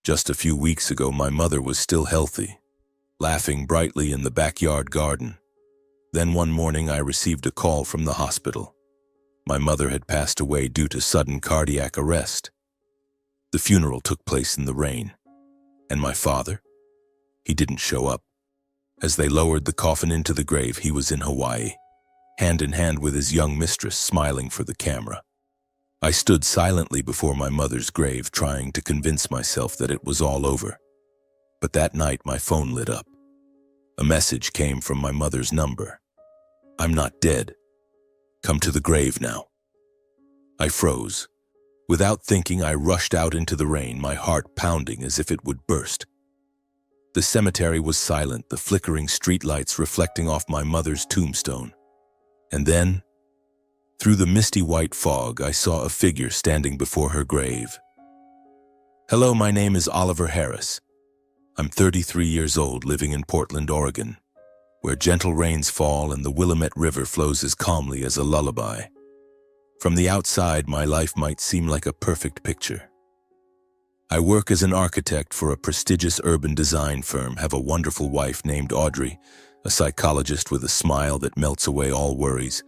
Just a few weeks ago, my mother was still healthy, laughing brightly in the backyard garden. Then one morning I received a call from the hospital. My mother had passed away due to sudden cardiac arrest. The funeral took place in the rain. And my father? He didn't show up. As they lowered the coffin into the grave, he was in Hawaii, hand in hand with his young mistress, smiling for the camera. I stood silently before my mother's grave, trying to convince myself that it was all over. But that night my phone lit up. A message came from my mother's number. "I'm not dead. Come to the grave now." I froze. Without thinking, I rushed out into the rain, my heart pounding as if it would burst. The cemetery was silent, the flickering streetlights reflecting off my mother's tombstone. And then, through the misty white fog, I saw a figure standing before her grave. "Hello, my name is Oliver Harris. I'm 33 years old, living in Portland, Oregon, where gentle rains fall and the Willamette River flows as calmly as a lullaby. From the outside, my life might seem like a perfect picture. I work as an architect for a prestigious urban design firm, have a wonderful wife named Audrey, a psychologist with a smile that melts away all worries,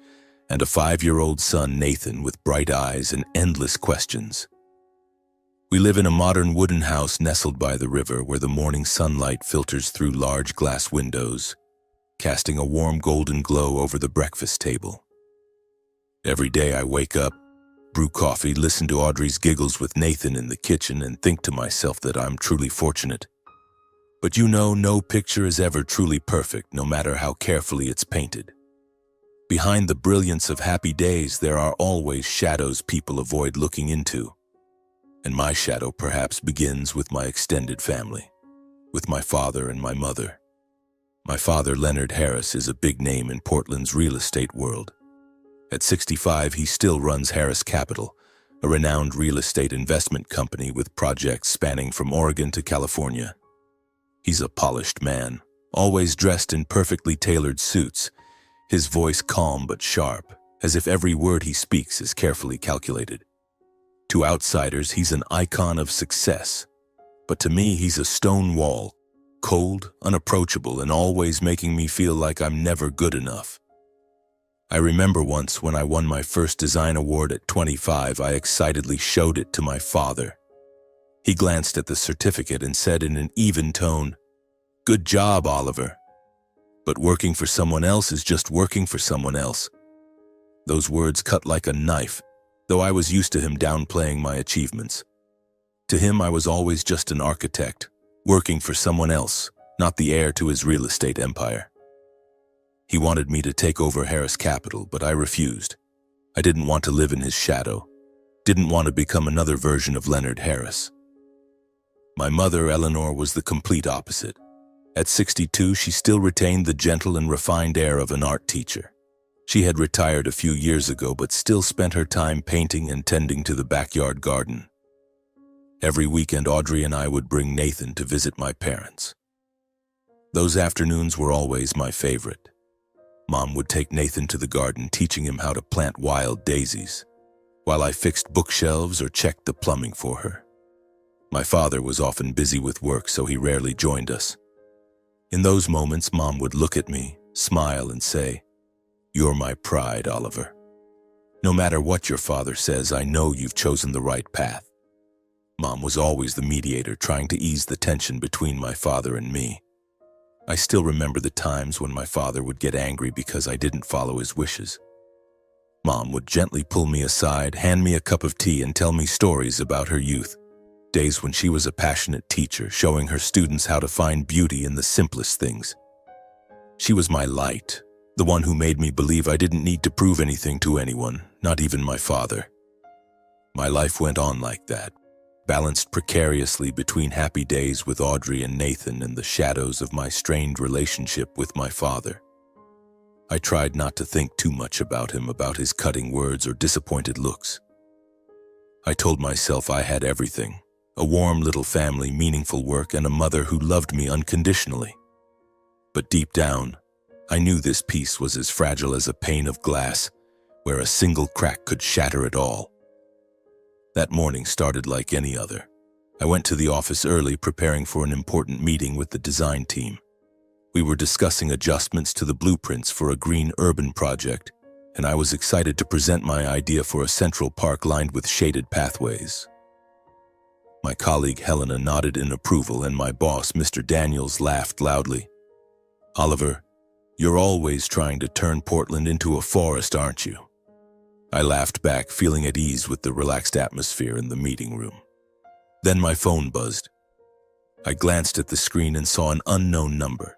and a 5-year-old son, Nathan, with bright eyes and endless questions. We live in a modern wooden house nestled by the river, where the morning sunlight filters through large glass windows, casting a warm golden glow over the breakfast table. Every day I wake up, brew coffee, listen to Audrey's giggles with Nathan in the kitchen, and think to myself that I'm truly fortunate. But you know, no picture is ever truly perfect, no matter how carefully it's painted. Behind the brilliance of happy days, there are always shadows people avoid looking into. And my shadow perhaps begins with my extended family, with my father and my mother. My father, Leonard Harris, is a big name in Portland's real estate world. At 65, he still runs Harris Capital, a renowned real estate investment company with projects spanning from Oregon to California. He's a polished man, always dressed in perfectly tailored suits, his voice calm but sharp, as if every word he speaks is carefully calculated. To outsiders, he's an icon of success, but to me, he's a stone wall, cold, unapproachable, and always making me feel like I'm never good enough. I remember once when I won my first design award at 25, I excitedly showed it to my father. He glanced at the certificate and said in an even tone, "Good job, Oliver. But working for someone else is just working for someone else." Those words cut like a knife, though I was used to him downplaying my achievements. To him, I was always just an architect, working for someone else, not the heir to his real estate empire. He wanted me to take over Harris Capital, but I refused. I didn't want to live in his shadow, didn't want to become another version of Leonard Harris. My mother, Eleanor, was the complete opposite. At 62, she still retained the gentle and refined air of an art teacher. She had retired a few years ago, but still spent her time painting and tending to the backyard garden. Every weekend, Audrey and I would bring Nathan to visit my parents. Those afternoons were always my favorite. Mom would take Nathan to the garden, teaching him how to plant wild daisies, while I fixed bookshelves or checked the plumbing for her. My father was often busy with work, so he rarely joined us. In those moments, Mom would look at me, smile, and say, "You're my pride, Oliver. No matter what your father says, I know you've chosen the right path." Mom was always the mediator, trying to ease the tension between my father and me. I still remember the times when my father would get angry because I didn't follow his wishes. Mom would gently pull me aside, hand me a cup of tea, and tell me stories about her youth. Days when she was a passionate teacher, showing her students how to find beauty in the simplest things. She was my light, the one who made me believe I didn't need to prove anything to anyone, not even my father. My life went on like that, balanced precariously between happy days with Audrey and Nathan and the shadows of my strained relationship with my father. I tried not to think too much about him, about his cutting words or disappointed looks. I told myself I had everything: a warm little family, meaningful work, and a mother who loved me unconditionally. But deep down, I knew this peace was as fragile as a pane of glass, where a single crack could shatter it all. That morning started like any other. I went to the office early, preparing for an important meeting with the design team. We were discussing adjustments to the blueprints for a green urban project, and I was excited to present my idea for a central park lined with shaded pathways. My colleague Helena nodded in approval, and my boss, Mr. Daniels, laughed loudly. "Oliver, you're always trying to turn Portland into a forest, aren't you?" I laughed back, feeling at ease with the relaxed atmosphere in the meeting room. Then my phone buzzed. I glanced at the screen and saw an unknown number.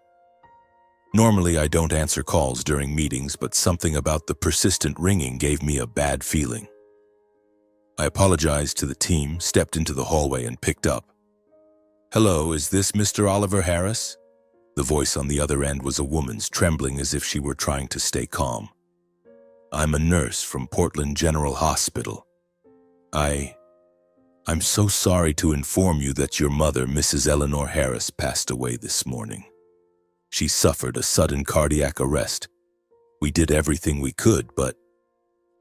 Normally, I don't answer calls during meetings, but something about the persistent ringing gave me a bad feeling. I apologized to the team, stepped into the hallway, and picked up. "Hello, is this Mr. Oliver Harris?" The voice on the other end was a woman's, trembling as if she were trying to stay calm. "I'm a nurse from Portland General Hospital. I'm so sorry to inform you that your mother, Mrs. Eleanor Harris, passed away this morning. She suffered a sudden cardiac arrest. We did everything we could, but..."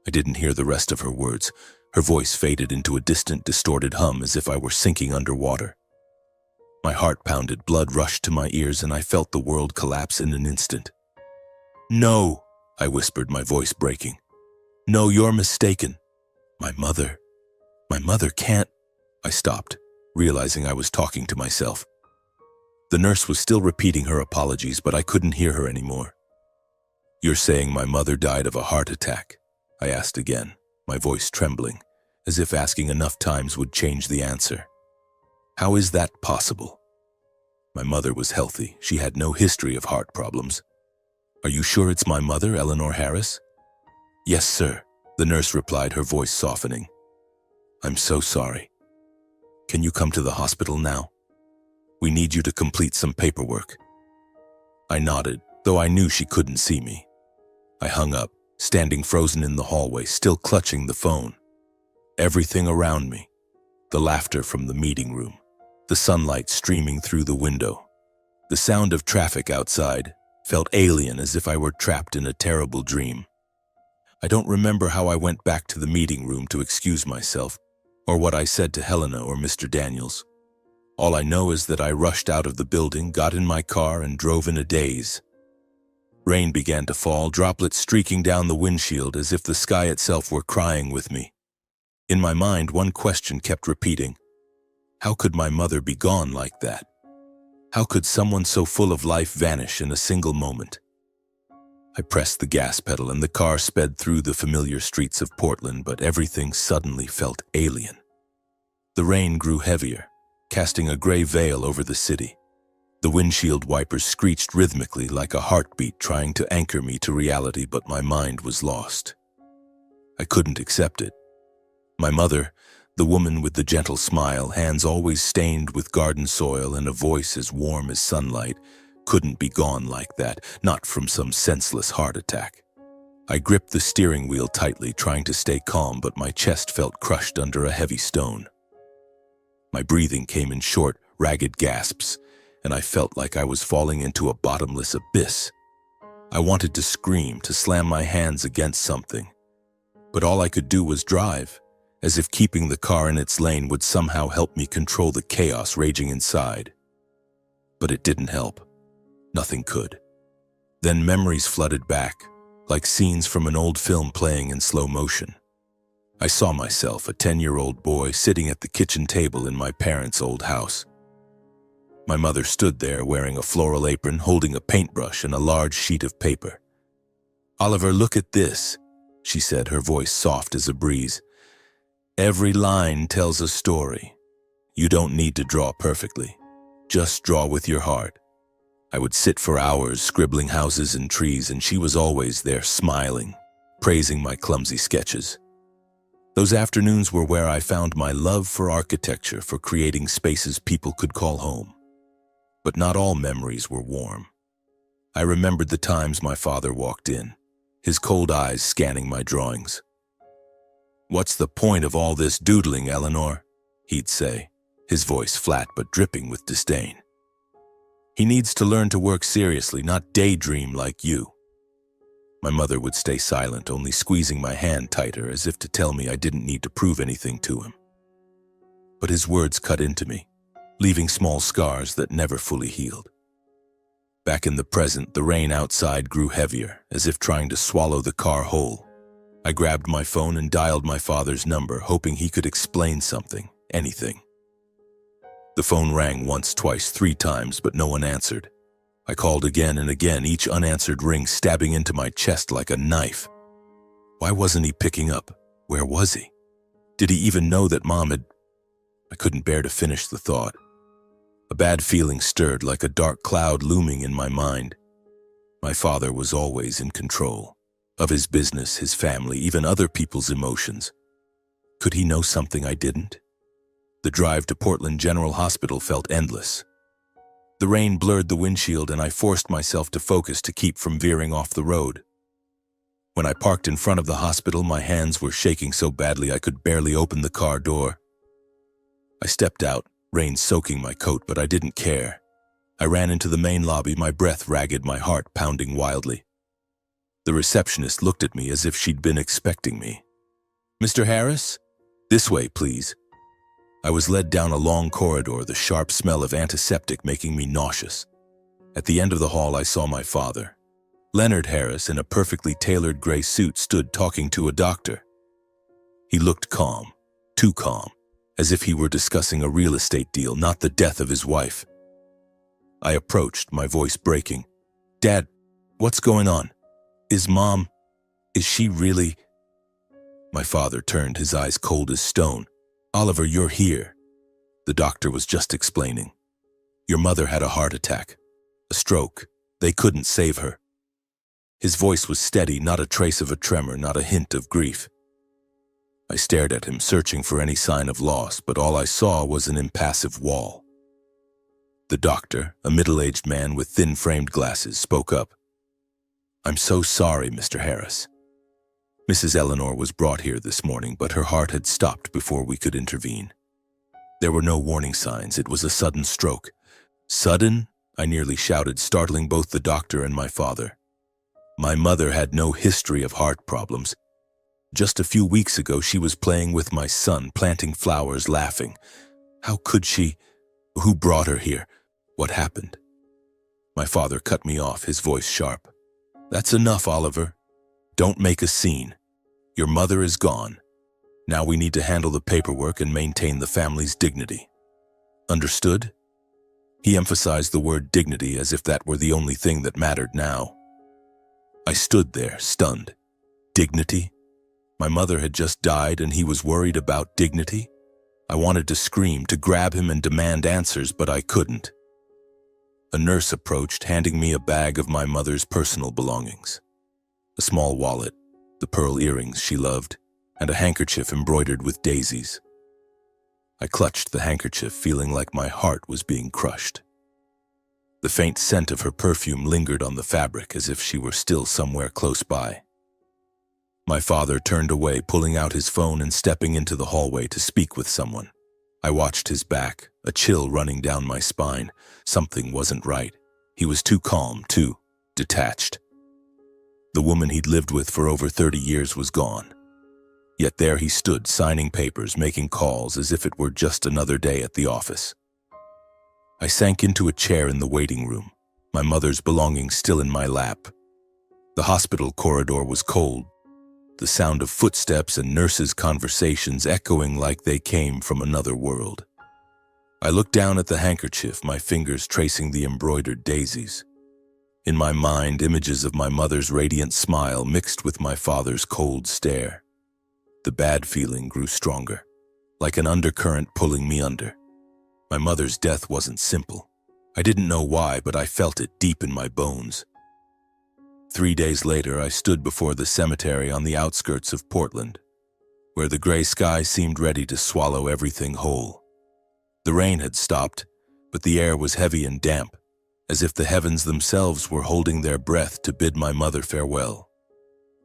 I didn't hear the rest of her words. Her voice faded into a distant, distorted hum as if I were sinking underwater. My heart pounded, blood rushed to my ears, and I felt the world collapse in an instant. "No," I whispered, my voice breaking. "No, you're mistaken. My mother can't..." I stopped, realizing I was talking to myself. The nurse was still repeating her apologies, but I couldn't hear her anymore. "You're saying my mother died of a heart attack?" I asked again, my voice trembling, as if asking enough times would change the answer. "How is that possible?" My mother was healthy. She had no history of heart problems. "Are you sure it's my mother, Eleanor Harris?" "Yes, sir," the nurse replied, her voice softening. "I'm so sorry. Can you come to the hospital now? We need you to complete some paperwork." I nodded, though I knew she couldn't see me. I hung up, standing frozen in the hallway, still clutching the phone. Everything around me, the laughter from the meeting room, the sunlight streaming through the window, the sound of traffic outside, felt alien, as if I were trapped in a terrible dream. I don't remember how I went back to the meeting room to excuse myself, or what I said to Helena or Mr. Daniels. All I know is that I rushed out of the building, got in my car, and drove in a daze. Rain began to fall, droplets streaking down the windshield as if the sky itself were crying with me. In my mind, one question kept repeating. How could my mother be gone like that? How could someone so full of life vanish in a single moment? I pressed the gas pedal and the car sped through the familiar streets of Portland, but everything suddenly felt alien. The rain grew heavier, casting a gray veil over the city. The windshield wipers screeched rhythmically like a heartbeat trying to anchor me to reality, but my mind was lost. I couldn't accept it. My mother, the woman with the gentle smile, hands always stained with garden soil and a voice as warm as sunlight, couldn't be gone like that, not from some senseless heart attack. I gripped the steering wheel tightly, trying to stay calm, but my chest felt crushed under a heavy stone. My breathing came in short, ragged gasps, and I felt like I was falling into a bottomless abyss. I wanted to scream, to slam my hands against something, but all I could do was drive, as if keeping the car in its lane would somehow help me control the chaos raging inside. But it didn't help. Nothing could. Then memories flooded back, like scenes from an old film playing in slow motion. I saw myself, a 10-year-old boy, sitting at the kitchen table in my parents' old house. My mother stood there wearing a floral apron, holding a paintbrush and a large sheet of paper. "Oliver, look at this," she said, her voice soft as a breeze. "Every line tells a story. You don't need to draw perfectly. Just draw with your heart." I would sit for hours scribbling houses and trees, and she was always there, smiling, praising my clumsy sketches. Those afternoons were where I found my love for architecture, for creating spaces people could call home. But not all memories were warm. I remembered the times my father walked in, his cold eyes scanning my drawings. "What's the point of all this doodling, Eleanor?" he'd say, his voice flat but dripping with disdain. "He needs to learn to work seriously, not daydream like you." My mother would stay silent, only squeezing my hand tighter as if to tell me I didn't need to prove anything to him. but his words cut into me, leaving small scars that never fully healed. Back in the present, the rain outside grew heavier, as if trying to swallow the car whole. I grabbed my phone and dialed my father's number, hoping he could explain something, anything. The phone rang once, twice, 3 times, but no one answered. I called again and again, each unanswered ring stabbing into my chest like a knife. Why wasn't he picking up? Where was he? Did he even know that Mom had... I couldn't bear to finish the thought. A bad feeling stirred like a dark cloud looming in my mind. My father was always in control of his business, his family, even other people's emotions. Could he know something I didn't? The drive to Portland General Hospital felt endless. The rain blurred the windshield and I forced myself to focus to keep from veering off the road. When I parked in front of the hospital, my hands were shaking so badly I could barely open the car door. I stepped out, rain soaking my coat, but I didn't care. I ran into the main lobby, my breath ragged, my heart pounding wildly. The receptionist looked at me as if she'd been expecting me. "Mr. Harris? This way, please." I was led down a long corridor, the sharp smell of antiseptic making me nauseous. At the end of the hall, I saw my father. Leonard Harris, in a perfectly tailored gray suit, stood talking to a doctor. He looked calm, too calm, as if he were discussing a real estate deal, not the death of his wife. I approached, my voice breaking. "Dad, what's going on? Is she really..." My father turned, his eyes cold as stone. "Oliver, you're here." The doctor was just explaining. "Your mother had a heart attack, a stroke. They couldn't save her." His voice was steady, not a trace of a tremor, not a hint of grief. I stared at him, searching for any sign of loss, but all I saw was an impassive wall. The doctor, a middle-aged man with thin-framed glasses, spoke up. "I'm so sorry, Mr. Harris. Mrs. Eleanor was brought here this morning, but her heart had stopped before we could intervene. There were no warning signs. It was a sudden stroke." "Sudden?" I nearly shouted, startling both the doctor and my father. My mother had no history of heart problems. Just a few weeks ago, she was playing with my son, planting flowers, laughing. How could she? Who brought her here? What happened? My father cut me off, his voice sharp. "That's enough, Oliver. Don't make a scene. Your mother is gone. Now we need to handle the paperwork and maintain the family's dignity. Understood?" He emphasized the word dignity as if that were the only thing that mattered now. I stood there, stunned. Dignity? My mother had just died and he was worried about dignity? I wanted to scream, to grab him and demand answers, but I couldn't. A nurse approached, handing me a bag of my mother's personal belongings. A small wallet, the pearl earrings she loved, and a handkerchief embroidered with daisies. I clutched the handkerchief, feeling like my heart was being crushed. The faint scent of her perfume lingered on the fabric as if she were still somewhere close by. My father turned away, pulling out his phone and stepping into the hallway to speak with someone. I watched his back, a chill running down my spine. Something wasn't right. He was too calm, too detached. The woman he'd lived with for over 30 years was gone. Yet there he stood, signing papers, making calls as if it were just another day at the office. I sank into a chair in the waiting room, my mother's belongings still in my lap. The hospital corridor was cold, the sound of footsteps and nurses' conversations echoing like they came from another world. I looked down at the handkerchief, my fingers tracing the embroidered daisies. In my mind, images of my mother's radiant smile mixed with my father's cold stare. The bad feeling grew stronger, like an undercurrent pulling me under. My mother's death wasn't simple. I didn't know why, but I felt it deep in my bones. 3 days later, I stood before the cemetery on the outskirts of Portland, where the gray sky seemed ready to swallow everything whole. The rain had stopped, but the air was heavy and damp, as if the heavens themselves were holding their breath to bid my mother farewell.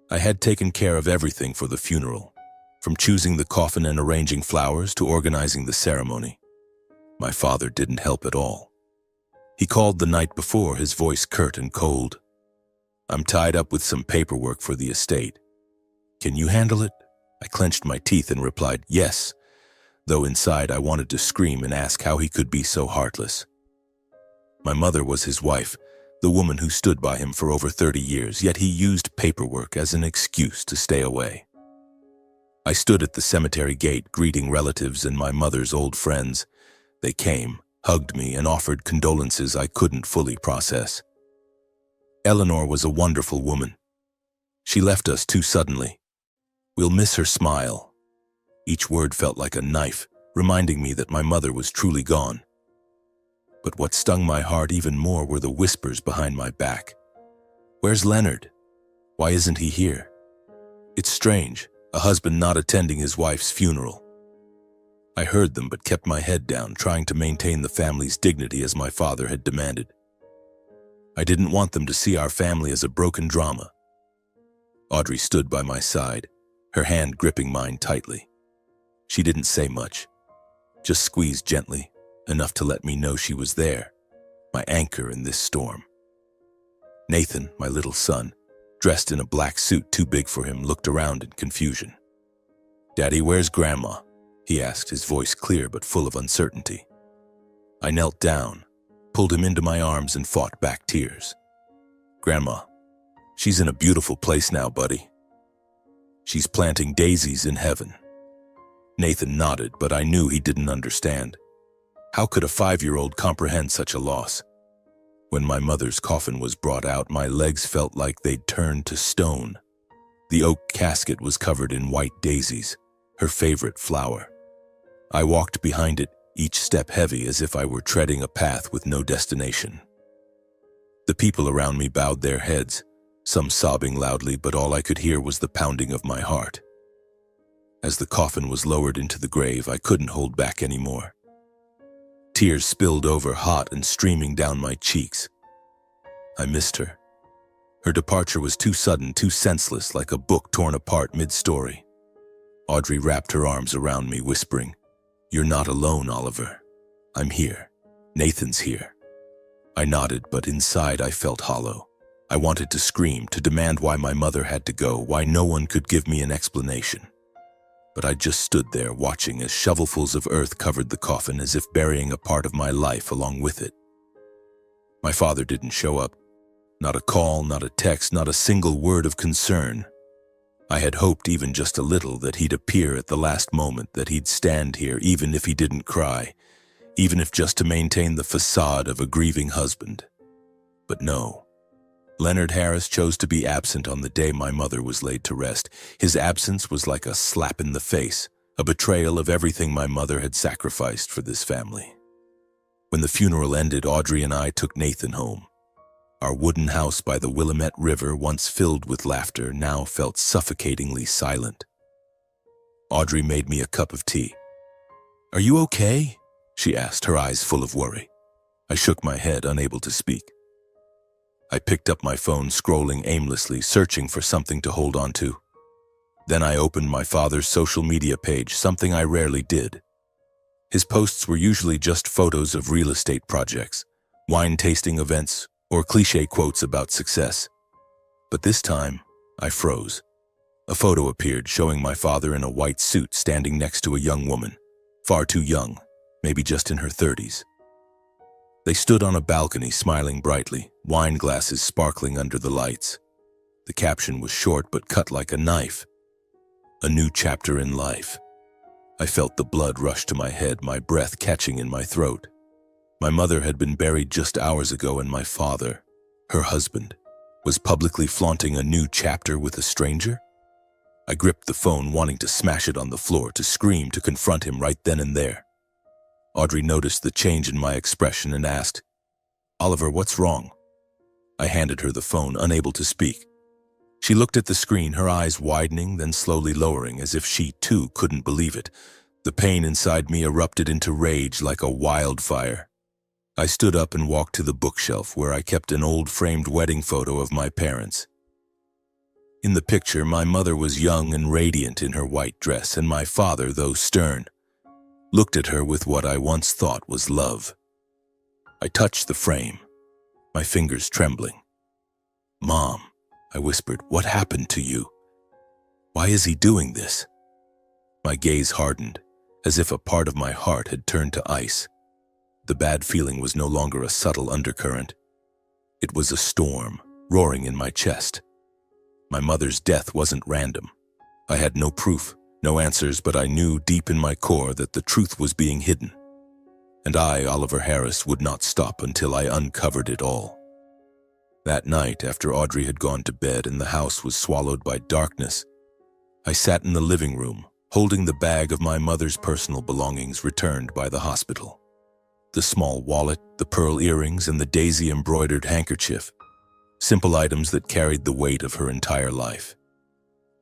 I had taken care of everything for the funeral, from choosing the coffin and arranging flowers to organizing the ceremony. My father didn't help at all. He called the night before, his voice curt and cold. "I'm tied up with some paperwork for the estate. Can you handle it?" I clenched my teeth and replied, "Yes, though inside I wanted to scream and ask how he could be so heartless. My mother was his wife, the woman who stood by him for over 30 years, yet he used paperwork as an excuse to stay away. I stood at the cemetery gate greeting relatives and my mother's old friends. They came, hugged me, and offered condolences I couldn't fully process. Eleanor was a wonderful woman. She left us too suddenly. We'll miss her smile. Each word felt like a knife, reminding me that my mother was truly gone. But what stung my heart even more were the whispers behind my back. Where's Leonard? Why isn't he here? It's strange, a husband not attending his wife's funeral. I heard them but kept my head down, trying to maintain the family's dignity as my father had demanded. I didn't want them to see our family as a broken drama. Audrey stood by my side, her hand gripping mine tightly. She didn't say much, just squeezed gently, enough to let me know she was there, my anchor in this storm. Nathan, my little son, dressed in a black suit too big for him, looked around in confusion. "Daddy, where's Grandma?" he asked, his voice clear but full of uncertainty. I knelt down, pulled him into my arms, and fought back tears. "Grandma, she's in a beautiful place now, buddy. She's planting daisies in heaven." Nathan nodded, but I knew he didn't understand. How could a 5-year-old comprehend such a loss? When my mother's coffin was brought out, my legs felt like they'd turned to stone. The oak casket was covered in white daisies, her favorite flower. I walked behind it, each step heavy as if I were treading a path with no destination. The people around me bowed their heads, some sobbing loudly, but all I could hear was the pounding of my heart. As the coffin was lowered into the grave, I couldn't hold back anymore. Tears spilled over, hot and streaming down my cheeks. I missed her. Her departure was too sudden, too senseless, like a book torn apart mid-story. Audrey wrapped her arms around me, whispering, "You're not alone, Oliver. I'm here. Nathan's here." I nodded, but inside I felt hollow. I wanted to scream, to demand why my mother had to go, why no one could give me an explanation. But I just stood there watching as shovelfuls of earth covered the coffin, as if burying a part of my life along with it. My father didn't show up. Not a call, not a text, not a single word of concern. I had hoped even just a little that he'd appear at the last moment, that he'd stand here even if he didn't cry, even if just to maintain the facade of a grieving husband. But no. Leonard Harris chose to be absent on the day my mother was laid to rest. His absence was like a slap in the face, a betrayal of everything my mother had sacrificed for this family. When the funeral ended, Audrey and I took Nathan home. Our wooden house by the Willamette River, once filled with laughter, now felt suffocatingly silent. Audrey made me a cup of tea. "Are you okay?" she asked, her eyes full of worry. I shook my head, unable to speak. I picked up my phone, scrolling aimlessly, searching for something to hold on to. Then I opened my father's social media page, something I rarely did. His posts were usually just photos of real estate projects, wine-tasting events, or cliché quotes about success. But this time, I froze. A photo appeared showing my father in a white suit standing next to a young woman, far too young, maybe just in her 30s. They stood on a balcony, smiling brightly, wine glasses sparkling under the lights. The caption was short but cut like a knife. "A new chapter in life." I felt the blood rush to my head, my breath catching in my throat. My mother had been buried just hours ago, and my father, her husband, was publicly flaunting a new chapter with a stranger? I gripped the phone, wanting to smash it on the floor, to scream, to confront him right then and there. Audrey noticed the change in my expression and asked, "Oliver, what's wrong?" I handed her the phone, unable to speak. She looked at the screen, her eyes widening, then slowly lowering, as if she too couldn't believe it. The pain inside me erupted into rage like a wildfire. I stood up and walked to the bookshelf where I kept an old framed wedding photo of my parents. In the picture, my mother was young and radiant in her white dress, and my father, though stern, looked at her with what I once thought was love. I touched the frame, my fingers trembling. "Mom," I whispered, "what happened to you? Why is he doing this?" My gaze hardened, as if a part of my heart had turned to ice. The bad feeling was no longer a subtle undercurrent. It was a storm, roaring in my chest. My mother's death wasn't random. I had no proof, no answers, but I knew deep in my core that the truth was being hidden. And I, Oliver Harris, would not stop until I uncovered it all. That night, after Audrey had gone to bed and the house was swallowed by darkness, I sat in the living room, holding the bag of my mother's personal belongings returned by the hospital. The small wallet, the pearl earrings, and the daisy-embroidered handkerchief, simple items that carried the weight of her entire life.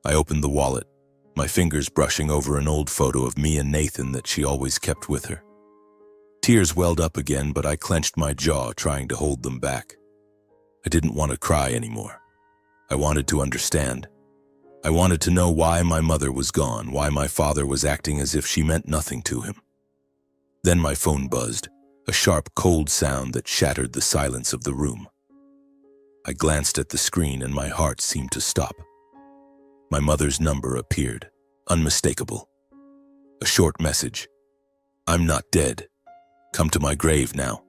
I opened the wallet, my fingers brushing over an old photo of me and Nathan that she always kept with her. Tears welled up again, but I clenched my jaw, trying to hold them back. I didn't want to cry anymore. I wanted to understand. I wanted to know why my mother was gone, why my father was acting as if she meant nothing to him. Then my phone buzzed, a sharp, cold sound that shattered the silence of the room. I glanced at the screen and my heart seemed to stop. My mother's number appeared, unmistakable. A short message. "I'm not dead. Come to my grave now."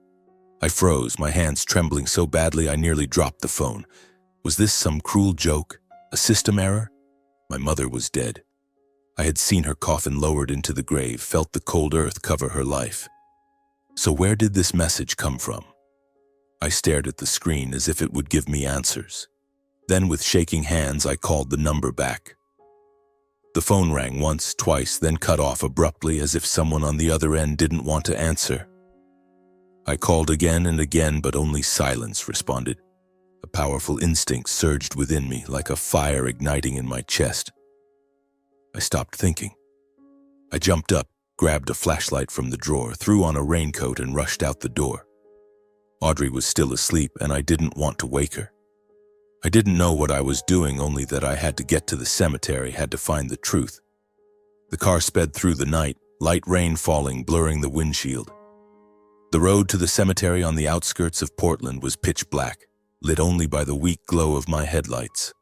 I froze, my hands trembling so badly I nearly dropped the phone. Was this some cruel joke? A system error? My mother was dead. I had seen her coffin lowered into the grave, felt the cold earth cover her life. So where did this message come from? I stared at the screen as if it would give me answers. Then with shaking hands, I called the number back. The phone rang once, twice, then cut off abruptly as if someone on the other end didn't want to answer. I called again and again, but only silence responded. A powerful instinct surged within me, like a fire igniting in my chest. I stopped thinking. I jumped up, grabbed a flashlight from the drawer, threw on a raincoat, and rushed out the door. Audrey was still asleep, and I didn't want to wake her. I didn't know what I was doing, only that I had to get to the cemetery, had to find the truth. The car sped through the night, light rain falling, blurring the windshield. The road to the cemetery on the outskirts of Portland was pitch black, lit only by the weak glow of my headlights.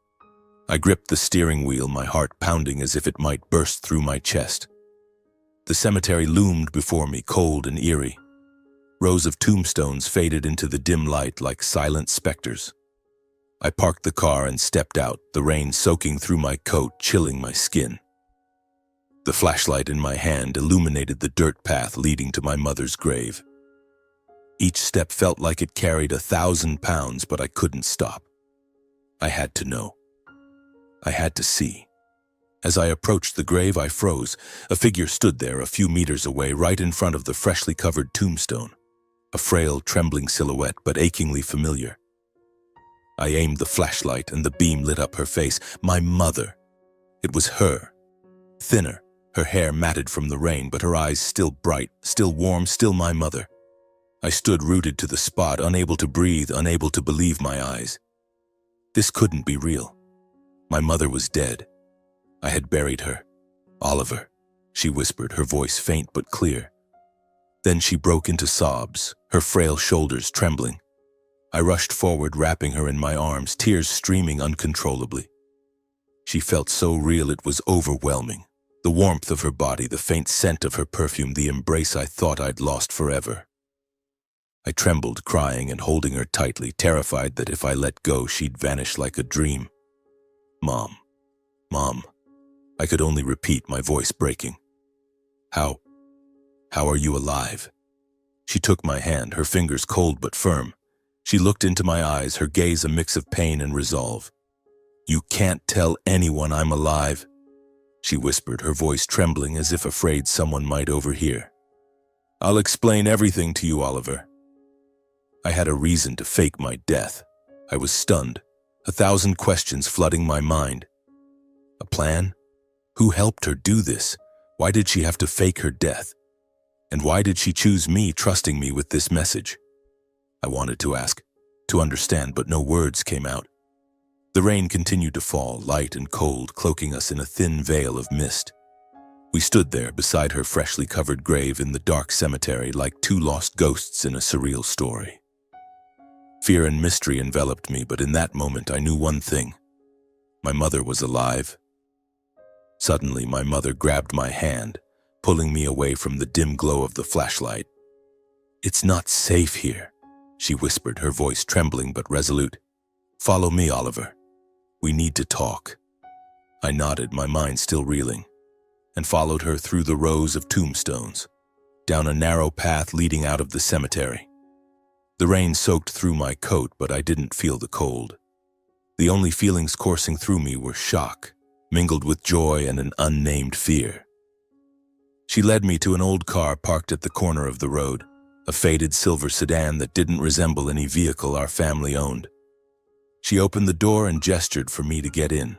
I gripped the steering wheel, my heart pounding as if it might burst through my chest. The cemetery loomed before me, cold and eerie. Rows of tombstones faded into the dim light like silent specters. I parked the car and stepped out, the rain soaking through my coat, chilling my skin. The flashlight in my hand illuminated the dirt path leading to my mother's grave. Each step felt like it carried 1,000 pounds, but I couldn't stop. I had to know. I had to see. As I approached the grave, I froze. A figure stood there a few meters away, right in front of the freshly covered tombstone. A frail, trembling silhouette, but achingly familiar. I aimed the flashlight and the beam lit up her face. My mother. It was her. Thinner, her hair matted from the rain, but her eyes still bright, still warm, still my mother. I stood rooted to the spot, unable to breathe, unable to believe my eyes. This couldn't be real. My mother was dead. I had buried her. "Oliver," she whispered, her voice faint but clear. Then she broke into sobs, her frail shoulders trembling. I rushed forward, wrapping her in my arms, tears streaming uncontrollably. She felt so real it was overwhelming. The warmth of her body, the faint scent of her perfume, the embrace I thought I'd lost forever. I trembled, crying and holding her tightly, terrified that if I let go, she'd vanish like a dream. "Mom, Mom," I could only repeat, my voice breaking. How are you alive?" She took my hand, her fingers cold but firm. She looked into my eyes, her gaze a mix of pain and resolve. "You can't tell anyone I'm alive," she whispered, her voice trembling as if afraid someone might overhear. "I'll explain everything to you, Oliver." I had a reason to fake my death. I was stunned, 1,000 questions flooding my mind. A plan? Who helped her do this? Why did she have to fake her death? And why did she choose me, trusting me with this message? I wanted to ask, to understand, but no words came out. The rain continued to fall, light and cold, cloaking us in a thin veil of mist. We stood there beside her freshly covered grave in the dark cemetery like two lost ghosts in a surreal story. Fear and mystery enveloped me, but in that moment I knew one thing. My mother was alive. Suddenly, my mother grabbed my hand, pulling me away from the dim glow of the flashlight. "It's not safe here," she whispered, her voice trembling but resolute. "Follow me, Oliver. We need to talk." I nodded, my mind still reeling, and followed her through the rows of tombstones, down a narrow path leading out of the cemetery. The rain soaked through my coat, but I didn't feel the cold. The only feelings coursing through me were shock, mingled with joy and an unnamed fear. She led me to an old car parked at the corner of the road, a faded silver sedan that didn't resemble any vehicle our family owned. She opened the door and gestured for me to get in.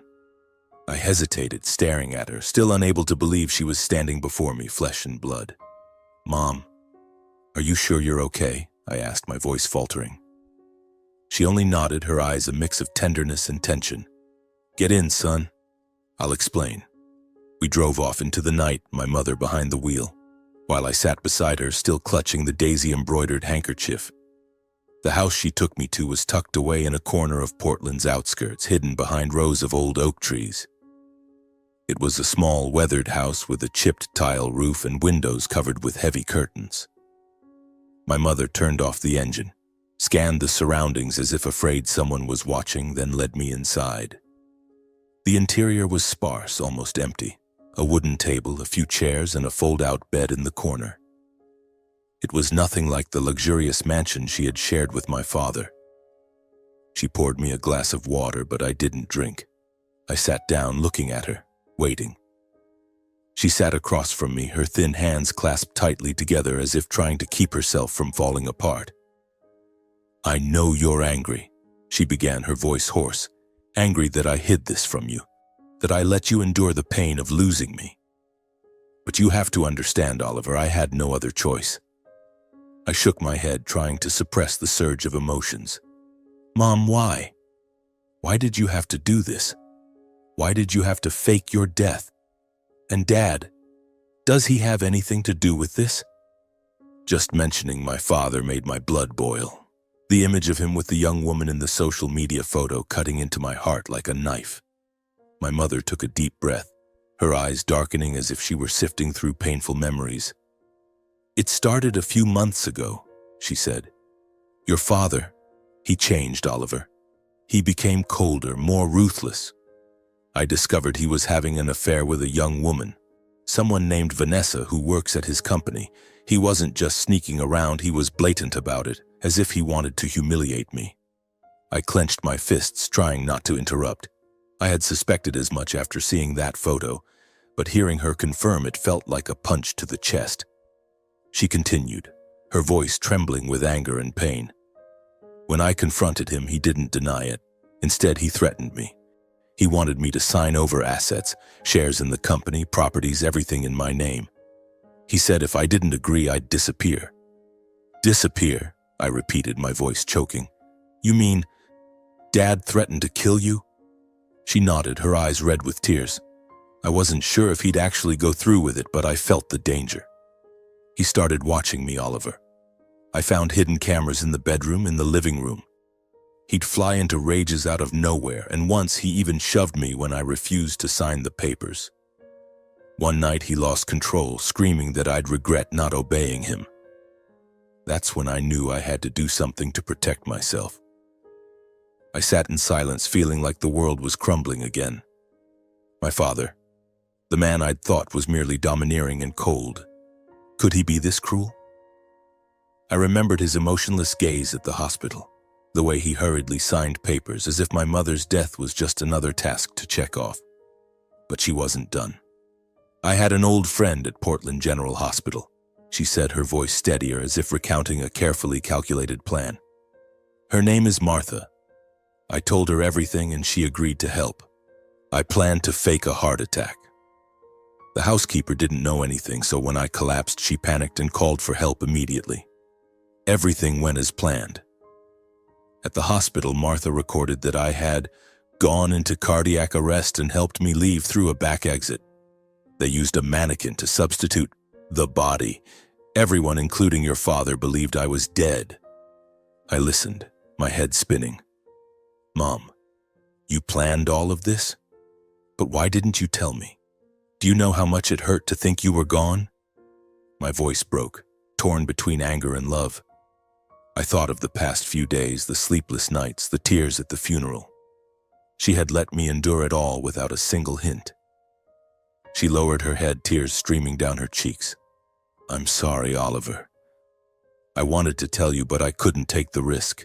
I hesitated, staring at her, still unable to believe she was standing before me, flesh and blood. "Mom, are you sure you're okay?" I asked, my voice faltering. She only nodded, her eyes a mix of tenderness and tension. "Get in, son. I'll explain." We drove off into the night, my mother behind the wheel, while I sat beside her, still clutching the daisy-embroidered handkerchief. The house she took me to was tucked away in a corner of Portland's outskirts, hidden behind rows of old oak trees. It was a small, weathered house with a chipped tile roof and windows covered with heavy curtains. My mother turned off the engine, scanned the surroundings as if afraid someone was watching, then led me inside. The interior was sparse, almost empty. A wooden table, a few chairs, and a fold-out bed in the corner. It was nothing like the luxurious mansion she had shared with my father. She poured me a glass of water, but I didn't drink. I sat down, looking at her, waiting. She sat across from me, her thin hands clasped tightly together as if trying to keep herself from falling apart. "I know you're angry," she began, her voice hoarse. "Angry that I hid this from you, that I let you endure the pain of losing me. But you have to understand, Oliver, I had no other choice." I shook my head, trying to suppress the surge of emotions. "Mom, why? Why did you have to do this? Why did you have to fake your death? And Dad, does he have anything to do with this?" Just mentioning my father made my blood boil. The image of him with the young woman in the social media photo cutting into my heart like a knife. My mother took a deep breath, her eyes darkening as if she were sifting through painful memories. "It started a few months ago," she said. "Your father, he changed, Oliver. He became colder, more ruthless. I discovered he was having an affair with a young woman, someone named Vanessa who works at his company. He wasn't just sneaking around, he was blatant about it, as if he wanted to humiliate me." I clenched my fists, trying not to interrupt. I had suspected as much after seeing that photo, but hearing her confirm it felt like a punch to the chest. She continued, her voice trembling with anger and pain. "When I confronted him, he didn't deny it. Instead, he threatened me. He wanted me to sign over assets, shares in the company, properties, everything in my name. He said if I didn't agree, I'd disappear." "Disappear?" I repeated, my voice choking. "You mean Dad threatened to kill you?" She nodded, her eyes red with tears. I wasn't sure if he'd actually go through with it, but I felt the danger. "He started watching me, Oliver. I found hidden cameras in the bedroom, in the living room. He'd fly into rages out of nowhere, and once he even shoved me when I refused to sign the papers. One night he lost control, screaming that I'd regret not obeying him. That's when I knew I had to do something to protect myself." I sat in silence, feeling like the world was crumbling again. My father, the man I'd thought was merely domineering and cold, could he be this cruel? I remembered his emotionless gaze at the hospital, the way he hurriedly signed papers as if my mother's death was just another task to check off. But she wasn't done. "I had an old friend at Portland General Hospital," she said, her voice steadier as if recounting a carefully calculated plan. "Her name is Martha. I told her everything and she agreed to help. I planned to fake a heart attack. The housekeeper didn't know anything, so when I collapsed, she panicked and called for help immediately. Everything went as planned. At the hospital, Martha recorded that I had gone into cardiac arrest and helped me leave through a back exit. They used a mannequin to substitute the body. Everyone, including your father, believed I was dead." I listened, my head spinning. "Mom, you planned all of this? But why didn't you tell me? Do you know how much it hurt to think you were gone?" My voice broke, torn between anger and love. I thought of the past few days, the sleepless nights, the tears at the funeral. She had let me endure it all without a single hint. She lowered her head, tears streaming down her cheeks. I'm sorry, Oliver. I wanted to tell you, but I couldn't take the risk.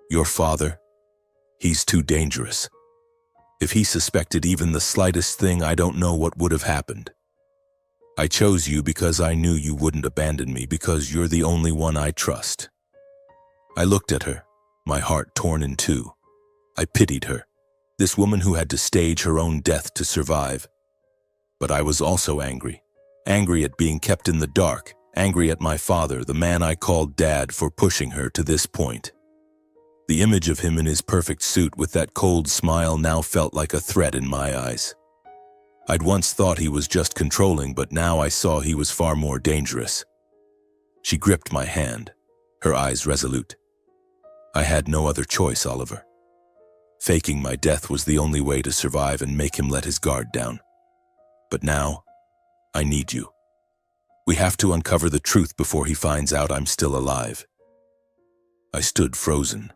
Your father, he's too dangerous. If he suspected even the slightest thing, I don't know what would have happened. I chose you because I knew you wouldn't abandon me, because you're the only one I trust. I looked at her, my heart torn in two. I pitied her, this woman who had to stage her own death to survive. But I was also angry at being kept in the dark, angry at my father, the man I called Dad, for pushing her to this point. The image of him in his perfect suit with that cold smile now felt like a threat in my eyes. I'd once thought he was just controlling, but now I saw he was far more dangerous. She gripped my hand, her eyes resolute. I had no other choice, Oliver. Faking my death was the only way to survive and make him let his guard down. But now, I need you. We have to uncover the truth before he finds out I'm still alive. I stood frozen.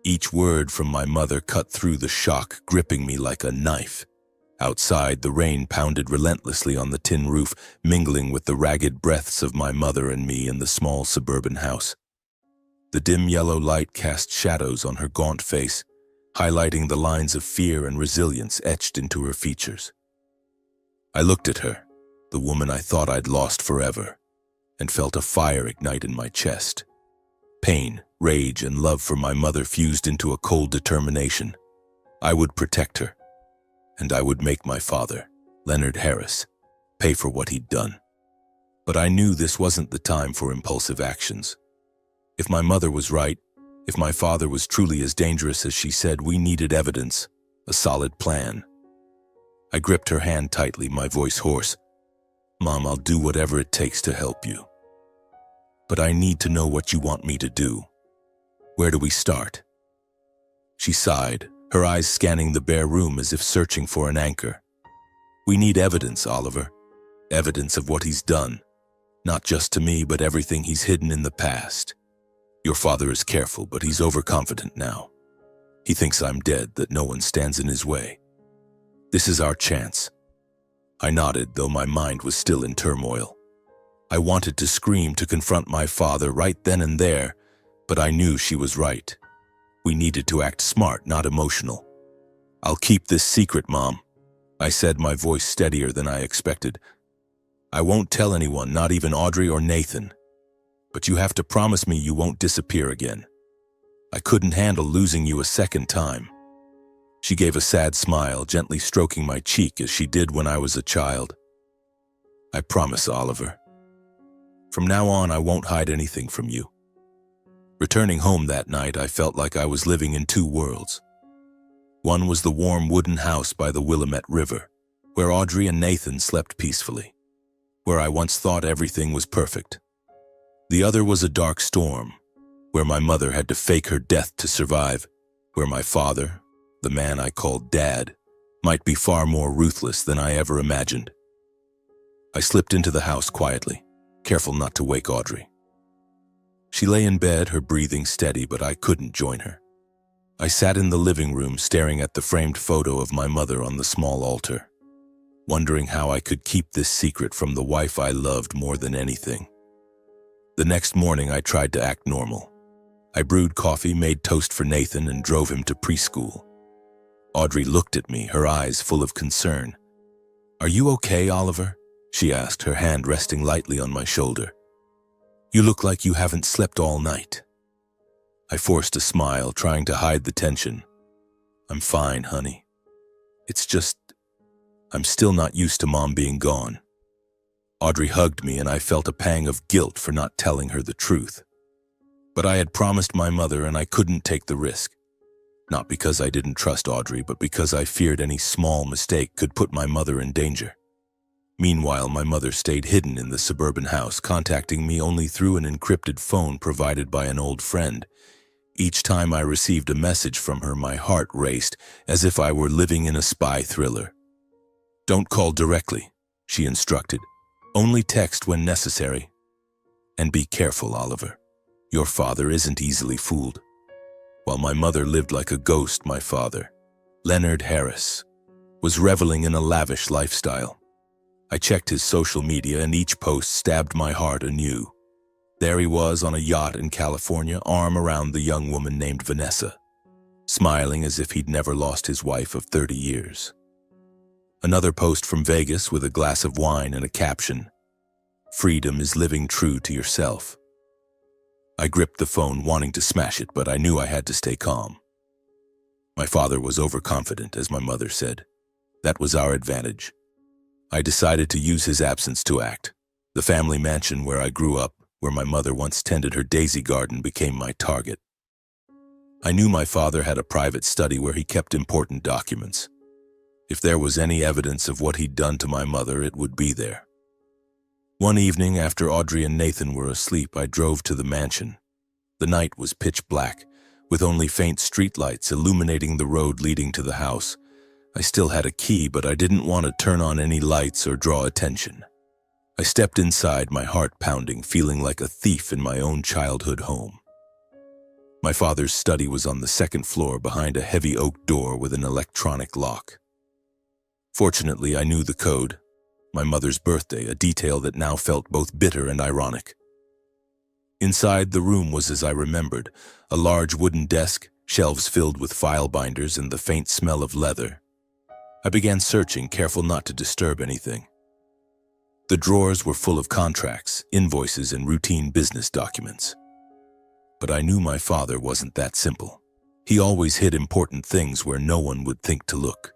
Each word from my mother cut through the shock, gripping me like a knife. Outside, the rain pounded relentlessly on the tin roof, mingling with the ragged breaths of my mother and me in the small suburban house. The dim yellow light cast shadows on her gaunt face, highlighting the lines of fear and resilience etched into her features. I looked at her, the woman I thought I'd lost forever, and felt a fire ignite in my chest. Pain, rage, and love for my mother fused into a cold determination. I would protect her, and I would make my father, Leonard Harris, pay for what he'd done. But I knew this wasn't the time for impulsive actions. If my mother was right, if my father was truly as dangerous as she said, we needed evidence, a solid plan. I gripped her hand tightly, my voice hoarse. Mom, I'll do whatever it takes to help you. But I need to know what you want me to do. Where do we start? She sighed, her eyes scanning the bare room as if searching for an anchor. We need evidence, Oliver. Evidence of what he's done. Not just to me, but everything he's hidden in the past. Your father is careful, but he's overconfident now. He thinks I'm dead, that no one stands in his way. This is our chance. I nodded, though my mind was still in turmoil. I wanted to scream, to confront my father right then and there, but I knew she was right. We needed to act smart, not emotional. I'll keep this secret, Mom, I said, my voice steadier than I expected. I won't tell anyone, not even Audrey or Nathan. But you have to promise me you won't disappear again. I couldn't handle losing you a second time. She gave a sad smile, gently stroking my cheek as she did when I was a child. I promise, Oliver. From now on, I won't hide anything from you. Returning home that night, I felt like I was living in two worlds. One was the warm wooden house by the Willamette River, where Audrey and Nathan slept peacefully, where I once thought everything was perfect. The other was a dark storm, where my mother had to fake her death to survive, where my father, the man I called Dad, might be far more ruthless than I ever imagined. I slipped into the house quietly, careful not to wake Audrey. She lay in bed, her breathing steady, but I couldn't join her. I sat in the living room staring at the framed photo of my mother on the small altar, wondering how I could keep this secret from the wife I loved more than anything. The next morning, I tried to act normal. I brewed coffee, made toast for Nathan, and drove him to preschool. Audrey looked at me, her eyes full of concern. "Are you okay, Oliver?" she asked, her hand resting lightly on my shoulder. "You look like you haven't slept all night." I forced a smile, trying to hide the tension. "I'm fine, honey. It's just, I'm still not used to Mom being gone." Audrey hugged me, and I felt a pang of guilt for not telling her the truth. But I had promised my mother, and I couldn't take the risk. Not because I didn't trust Audrey, but because I feared any small mistake could put my mother in danger. Meanwhile, my mother stayed hidden in the suburban house, contacting me only through an encrypted phone provided by an old friend. Each time I received a message from her, my heart raced, as if I were living in a spy thriller. "Don't call directly," she instructed. Only text when necessary. And be careful, Oliver. Your father isn't easily fooled. While my mother lived like a ghost, my father, Leonard Harris, was reveling in a lavish lifestyle. I checked his social media and each post stabbed my heart anew. There he was on a yacht in California, arm around the young woman named Vanessa, smiling as if he'd never lost his wife of 30 years. Another post from Vegas with a glass of wine and a caption, "Freedom is living true to yourself." I gripped the phone wanting to smash it, but I knew I had to stay calm. My father was overconfident, as my mother said. That was our advantage. I decided to use his absence to act. The family mansion where I grew up, where my mother once tended her daisy garden, became my target. I knew my father had a private study where he kept important documents. If there was any evidence of what he'd done to my mother, it would be there. One evening, after Audrey and Nathan were asleep, I drove to the mansion. The night was pitch black, with only faint streetlights illuminating the road leading to the house. I still had a key, but I didn't want to turn on any lights or draw attention. I stepped inside, my heart pounding, feeling like a thief in my own childhood home. My father's study was on the second floor behind a heavy oak door with an electronic lock. Fortunately, I knew the code. My mother's birthday, a detail that now felt both bitter and ironic. Inside, the room was as I remembered, a large wooden desk, shelves filled with file binders, and the faint smell of leather. I began searching, careful not to disturb anything. The drawers were full of contracts, invoices, and routine business documents. But I knew my father wasn't that simple. He always hid important things where no one would think to look.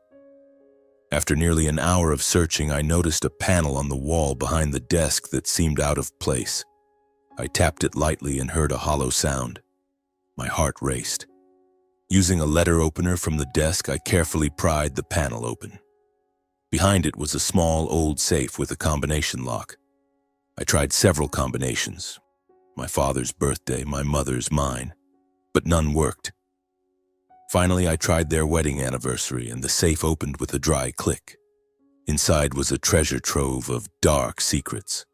After nearly an hour of searching, I noticed a panel on the wall behind the desk that seemed out of place. I tapped it lightly and heard a hollow sound. My heart raced. Using a letter opener from the desk, I carefully pried the panel open. Behind it was a small old safe with a combination lock. I tried several combinations. My father's birthday, my mother's, mine. But none worked. Finally, I tried their wedding anniversary, and the safe opened with a dry click. Inside was a treasure trove of dark secrets.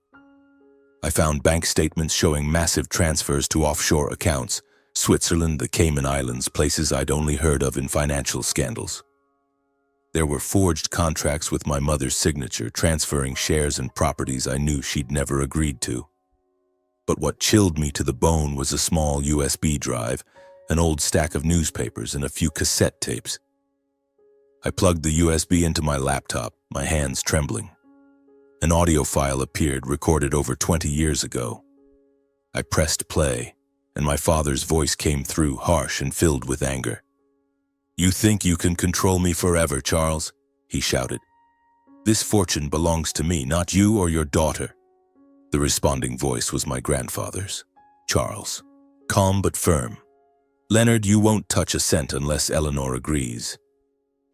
I found bank statements showing massive transfers to offshore accounts, Switzerland, the Cayman Islands, places I'd only heard of in financial scandals. There were forged contracts with my mother's signature, transferring shares and properties I knew she'd never agreed to. But what chilled me to the bone was a small USB drive, an old stack of newspapers, and a few cassette tapes. I plugged the USB into my laptop, my hands trembling. An audio file appeared, recorded over 20 years ago. I pressed play, and my father's voice came through, harsh and filled with anger. "You think you can control me forever, Charles?" he shouted. "This fortune belongs to me, not you or your daughter." The responding voice was my grandfather's, Charles, calm but firm. "Leonard, you won't touch a cent unless Eleanor agrees.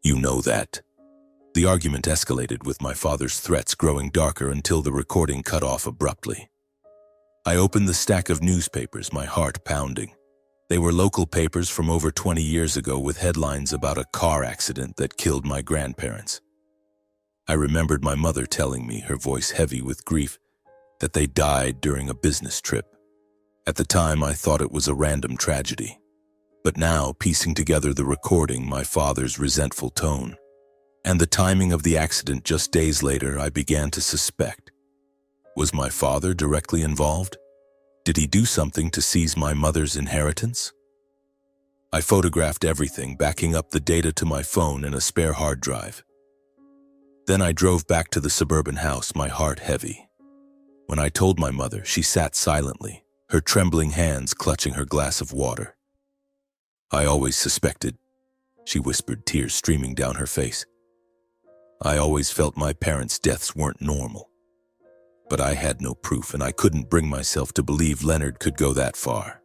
You know that." The argument escalated, with my father's threats growing darker until the recording cut off abruptly. I opened the stack of newspapers, my heart pounding. They were local papers from over 20 years ago with headlines about a car accident that killed my grandparents. I remembered my mother telling me, her voice heavy with grief, that they died during a business trip. At the time, I thought it was a random tragedy. But now, piecing together the recording, my father's resentful tone, and the timing of the accident just days later, I began to suspect. Was my father directly involved? Did he do something to seize my mother's inheritance? I photographed everything, backing up the data to my phone and a spare hard drive. Then I drove back to the suburban house, my heart heavy. When I told my mother, she sat silently, her trembling hands clutching her glass of water. "I always suspected," she whispered, tears streaming down her face. "I always felt my parents' deaths weren't normal. But I had no proof, and I couldn't bring myself to believe Leonard could go that far."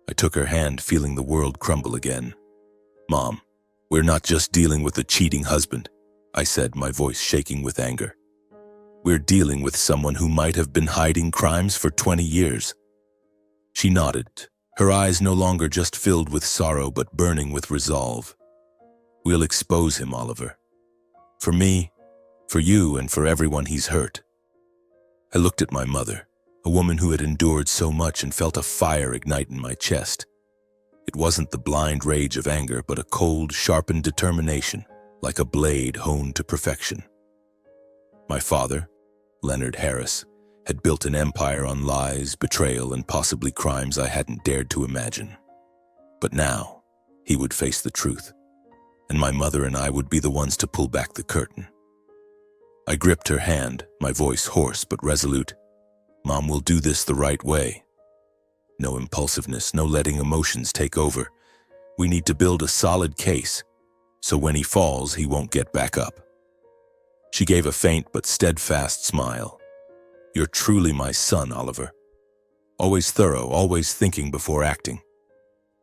I took her hand, feeling the world crumble again. "Mom, we're not just dealing with a cheating husband," I said, my voice shaking with anger. "We're dealing with someone who might have been hiding crimes for 20 years. She nodded, her eyes no longer just filled with sorrow but burning with resolve. "We'll expose him, Oliver. For me, for you, and for everyone he's hurt." I looked at my mother, a woman who had endured so much, and felt a fire ignite in my chest. It wasn't the blind rage of anger, but a cold, sharpened determination, like a blade honed to perfection. My father, Leonard Harris, had built an empire on lies, betrayal, and possibly crimes I hadn't dared to imagine. But now, he would face the truth, and my mother and I would be the ones to pull back the curtain. I gripped her hand, my voice hoarse but resolute. "Mom, we'll do this the right way. No impulsiveness, no letting emotions take over. We need to build a solid case, so when he falls, he won't get back up." She gave a faint but steadfast smile. "You're truly my son, Oliver. Always thorough, always thinking before acting.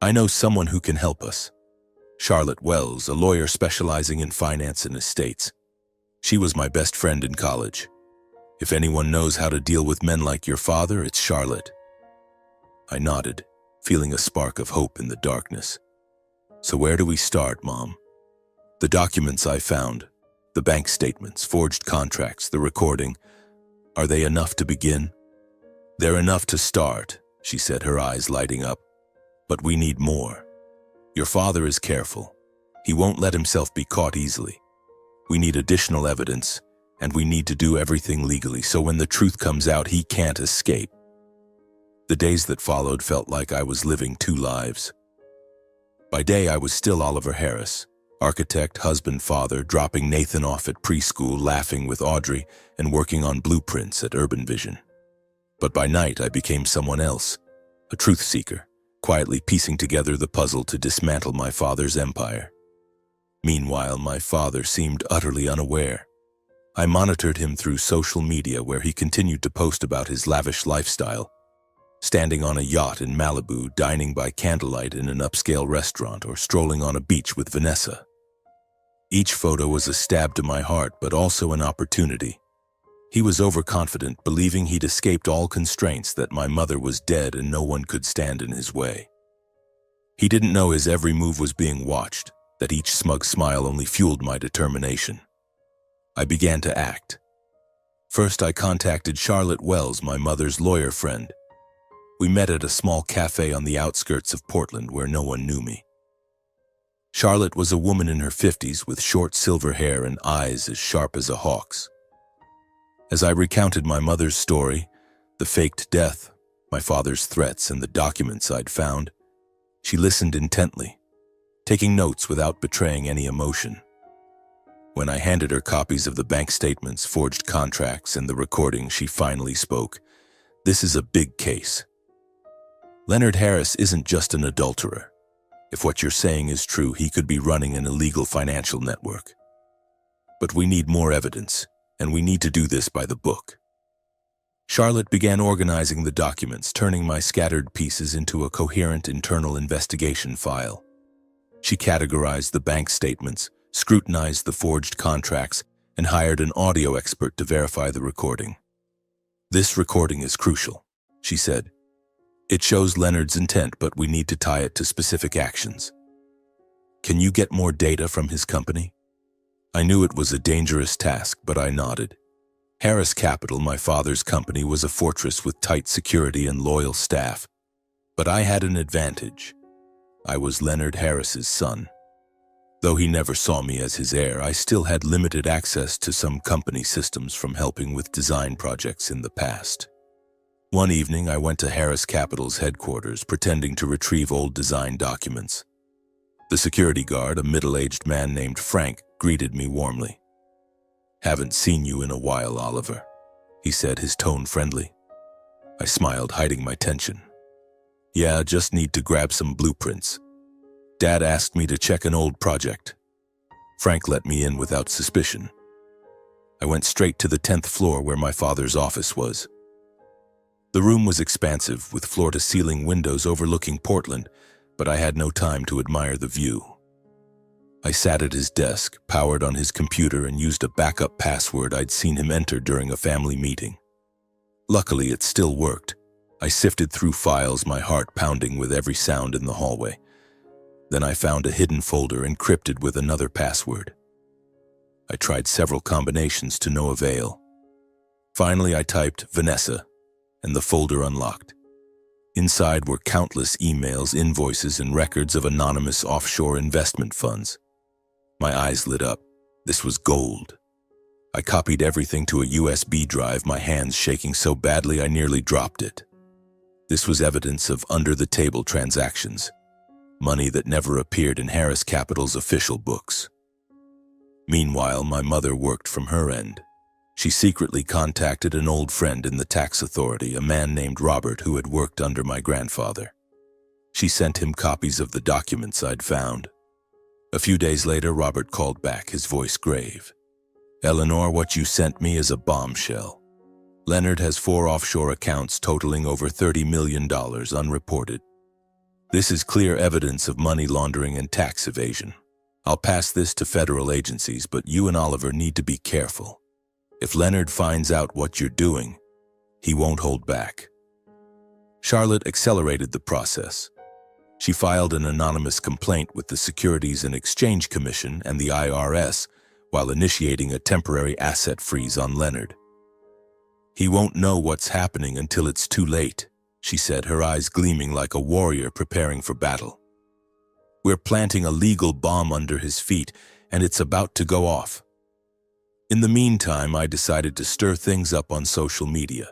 I know someone who can help us. Charlotte Wells, a lawyer specializing in finance and estates. She was my best friend in college. If anyone knows how to deal with men like your father, it's Charlotte." I nodded, feeling a spark of hope in the darkness. "So where do we start, Mom?" "The documents I found, the bank statements, forged contracts, the recording, are they enough to begin?" "They're enough to start," she said, her eyes lighting up. "But we need more. Your father is careful. He won't let himself be caught easily. We need additional evidence, and we need to do everything legally, so when the truth comes out, he can't escape." The days that followed felt like I was living two lives. By day, I was still Oliver Harris, architect, husband, father, dropping Nathan off at preschool, laughing with Audrey, and working on blueprints at Urban Vision. But by night, I became someone else, a truth seeker, quietly piecing together the puzzle to dismantle my father's empire. Meanwhile, my father seemed utterly unaware. I monitored him through social media, where he continued to post about his lavish lifestyle, standing on a yacht in Malibu, dining by candlelight in an upscale restaurant, or strolling on a beach with Vanessa. Each photo was a stab to my heart, but also an opportunity. He was overconfident, believing he'd escaped all constraints, that my mother was dead and no one could stand in his way. He didn't know his every move was being watched, that each smug smile only fueled my determination. I began to act. First, I contacted Charlotte Wells, my mother's lawyer friend. We met at a small cafe on the outskirts of Portland where no one knew me. Charlotte was a woman in her 50s with short silver hair and eyes as sharp as a hawk's. As I recounted my mother's story, the faked death, my father's threats, and the documents I'd found, she listened intently, taking notes without betraying any emotion. When I handed her copies of the bank statements, forged contracts, and the recording, she finally spoke. "This is a big case. Leonard Harris isn't just an adulterer. If what you're saying is true, he could be running an illegal financial network. But we need more evidence, and we need to do this by the book." Charlotte began organizing the documents, turning my scattered pieces into a coherent internal investigation file. She categorized the bank statements, scrutinized the forged contracts, and hired an audio expert to verify the recording. "This recording is crucial," she said. "It shows Leonard's intent, but we need to tie it to specific actions. Can you get more data from his company?" I knew it was a dangerous task, but I nodded. Harris Capital, my father's company, was a fortress with tight security and loyal staff. But I had an advantage. I was Leonard Harris's son. Though he never saw me as his heir, I still had limited access to some company systems from helping with design projects in the past. One evening, I went to Harris Capital's headquarters, pretending to retrieve old design documents. The security guard, a middle-aged man named Frank, greeted me warmly. "Haven't seen you in a while, Oliver," he said, his tone friendly. I smiled, hiding my tension. "Yeah, just need to grab some blueprints. Dad asked me to check an old project." Frank let me in without suspicion. I went straight to the 10th floor where my father's office was. The room was expansive, with floor-to-ceiling windows overlooking Portland, but I had no time to admire the view. I sat at his desk, powered on his computer, and used a backup password I'd seen him enter during a family meeting. Luckily, it still worked. I sifted through files, my heart pounding with every sound in the hallway. Then I found a hidden folder encrypted with another password. I tried several combinations to no avail. Finally, I typed Vanessa, and the folder unlocked. Inside were countless emails, invoices, and records of anonymous offshore investment funds. My eyes lit up. This was gold. I copied everything to a USB drive, my hands shaking so badly I nearly dropped it. This was evidence of under-the-table transactions, money that never appeared in Harris Capital's official books. Meanwhile, my mother worked from her end. She secretly contacted an old friend in the tax authority, a man named Robert who had worked under my grandfather. She sent him copies of the documents I'd found. A few days later, Robert called back, his voice grave. "Eleanor, what you sent me is a bombshell. Leonard has 4 offshore accounts totaling over $30 million unreported. This is clear evidence of money laundering and tax evasion. I'll pass this to federal agencies, but you and Oliver need to be careful. If Leonard finds out what you're doing, he won't hold back." Charlotte accelerated the process. She filed an anonymous complaint with the Securities and Exchange Commission and the IRS while initiating a temporary asset freeze on Leonard. "He won't know what's happening until it's too late," she said, her eyes gleaming like a warrior preparing for battle. "We're planting a legal bomb under his feet, and it's about to go off." In the meantime, I decided to stir things up on social media.